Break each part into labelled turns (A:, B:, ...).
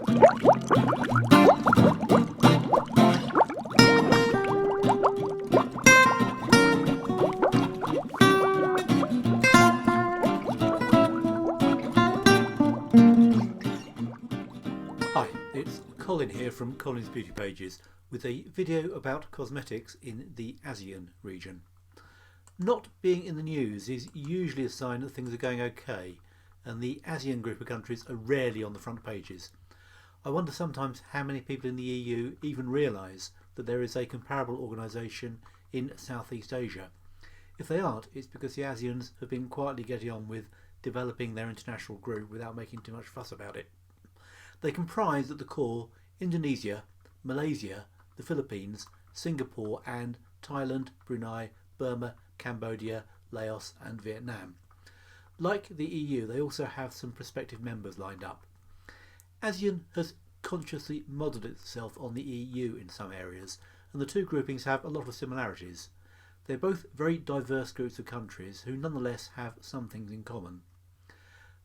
A: Hi, it's Colin here from Colin's Beauty Pages with a video about cosmetics in the ASEAN region. Not being in the news is usually a sign that things are going okay, and the ASEAN group of countries are rarely on the front pages. I wonder sometimes how many people in the EU even realise that there is a comparable organisation in Southeast Asia. If they aren't, it's because the ASEANs have been quietly getting on with developing their international group without making too much fuss about it. They comprise at the core Indonesia, Malaysia, the Philippines, Singapore and Thailand, Brunei, Burma, Cambodia, Laos and Vietnam. Like the EU, they also have some prospective members lined up. ASEAN has consciously modelled itself on the EU in some areas, and the two groupings have a lot of similarities. They're both very diverse groups of countries who nonetheless have some things in common.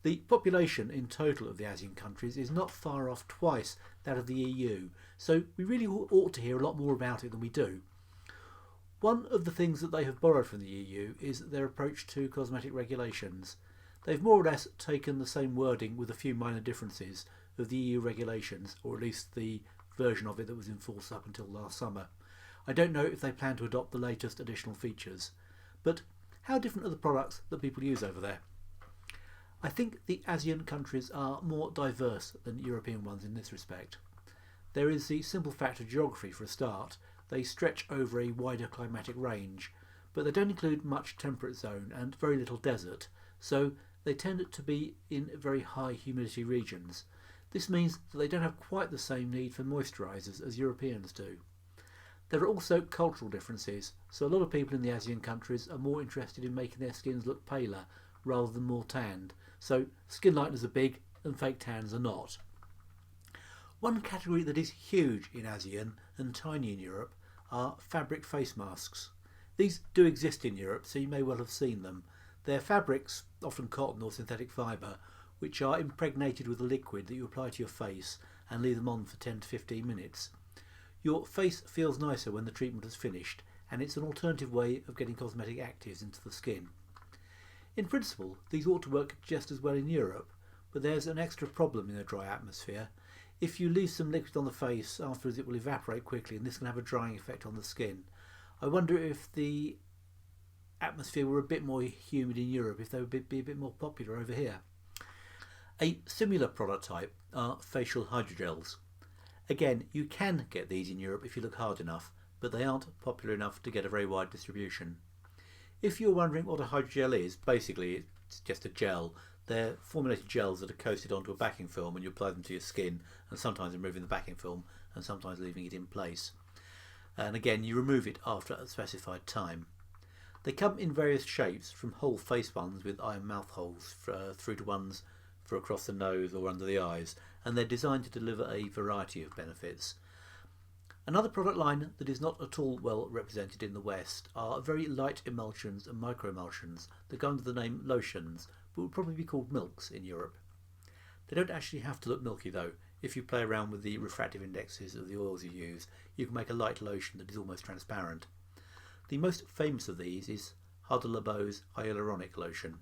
A: The population in total of the ASEAN countries is not far off twice that of the EU, so we really ought to hear a lot more about it than we do. One of the things that they have borrowed from the EU is their approach to cosmetic regulations. They've more or less taken the same wording with a few minor differences of the EU regulations, or at least the version of it that was in force up until last summer. I don't know if they plan to adopt the latest additional features, but how different are the products that people use over there? I think the ASEAN countries are more diverse than European ones in this respect. There is the simple fact of geography for a start. They stretch over a wider climatic range, but they don't include much temperate zone and very little desert, so they tend to be in very high humidity regions. This means that they don't have quite the same need for moisturisers as Europeans do. There are also cultural differences, so a lot of people in the ASEAN countries are more interested in making their skins look paler rather than more tanned, so skin lighteners are big and fake tans are not. One category that is huge in ASEAN and tiny in Europe are fabric face masks. These do exist in Europe, so you may well have seen them. They're fabrics, often cotton or synthetic fibre, which are impregnated with a liquid that you apply to your face and leave them on for 10 to 15 minutes. Your face feels nicer when the treatment is finished, and it's an alternative way of getting cosmetic actives into the skin. In principle, these ought to work just as well in Europe, but there's an extra problem in a dry atmosphere. If you leave some liquid on the face, afterwards it will evaporate quickly and this can have a drying effect on the skin. I wonder if the atmosphere were a bit more humid in Europe, if they would be a bit more popular over here. A similar product type are facial hydrogels. Again, you can get these in Europe if you look hard enough, but they aren't popular enough to get a very wide distribution. If you're wondering what a hydrogel is, basically it's just a gel. They're formulated gels that are coated onto a backing film and you apply them to your skin, and sometimes removing the backing film and sometimes leaving it in place. And again, you remove it after a specified time. They come in various shapes, from whole face ones with eye and mouth holes through to ones for across the nose or under the eyes, and they're designed to deliver a variety of benefits. Another product line that is not at all well represented in the West are very light emulsions and microemulsions that go under the name lotions, but would probably be called milks in Europe. They don't actually have to look milky though. If you play around with the refractive indexes of the oils you use, you can make a light lotion that is almost transparent. The most famous of these is Huda Labo's hyaluronic lotion.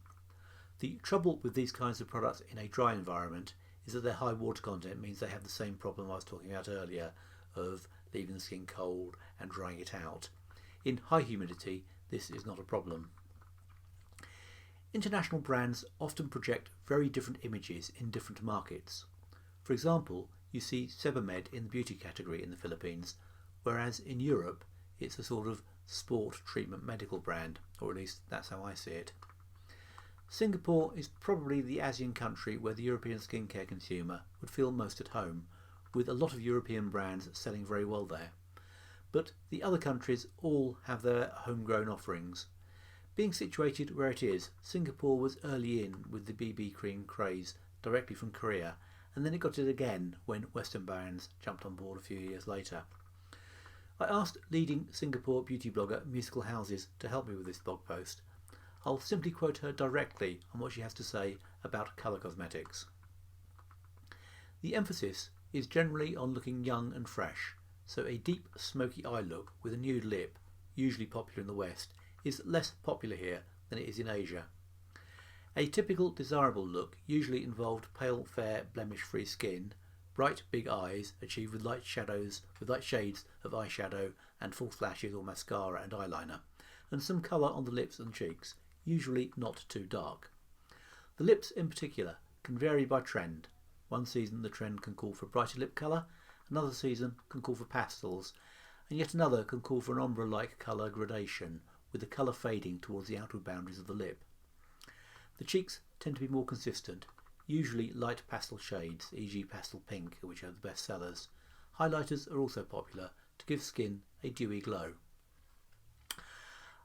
A: The trouble with these kinds of products in a dry environment is that their high water content means they have the same problem I was talking about earlier of leaving the skin cold and drying it out. In high humidity, this is not a problem. International brands often project very different images in different markets. For example, you see Sebamed in the beauty category in the Philippines, whereas in Europe it's a sort of sport treatment medical brand, or at least that's how I see it. Singapore is probably the ASEAN country where the European skincare consumer would feel most at home, with a lot of European brands selling very well there. But the other countries all have their homegrown offerings. Being situated where it is, Singapore was early in with the BB cream craze directly from Korea, and then it got it again when Western brands jumped on board a few years later. I asked leading Singapore beauty blogger Musical Houses to help me with this blog post. I'll simply quote her directly on what she has to say about colour cosmetics. The emphasis is generally on looking young and fresh, so a deep smoky eye look with a nude lip, usually popular in the West, is less popular here than it is in Asia. A typical desirable look usually involved pale, fair, blemish-free skin, bright big eyes achieved with light shades of eyeshadow and false lashes or mascara and eyeliner, and some colour on the lips and cheeks, usually not too dark. The lips in particular can vary by trend. One season the trend can call for brighter lip colour, another season can call for pastels, and yet another can call for an ombre-like colour gradation, with the colour fading towards the outward boundaries of the lip. The cheeks tend to be more consistent, usually light pastel shades, e.g. pastel pink, which are the best sellers. Highlighters are also popular to give skin a dewy glow.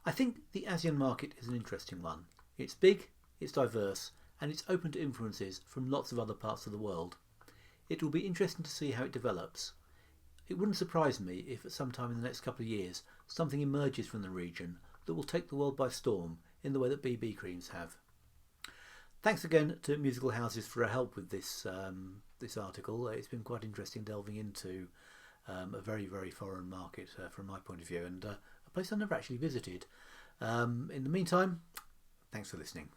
A: I think the ASEAN market is an interesting one. It's big, it's diverse, and it's open to influences from lots of other parts of the world. It will be interesting to see how it develops. It wouldn't surprise me if at some time in the next couple of years something emerges from the region that will take the world by storm in the way that BB creams have. Thanks again to Musical Houses for her help with this article. It's been quite interesting delving into a very, very foreign market from my point of view, and a place I've never actually visited. In the meantime, thanks for listening.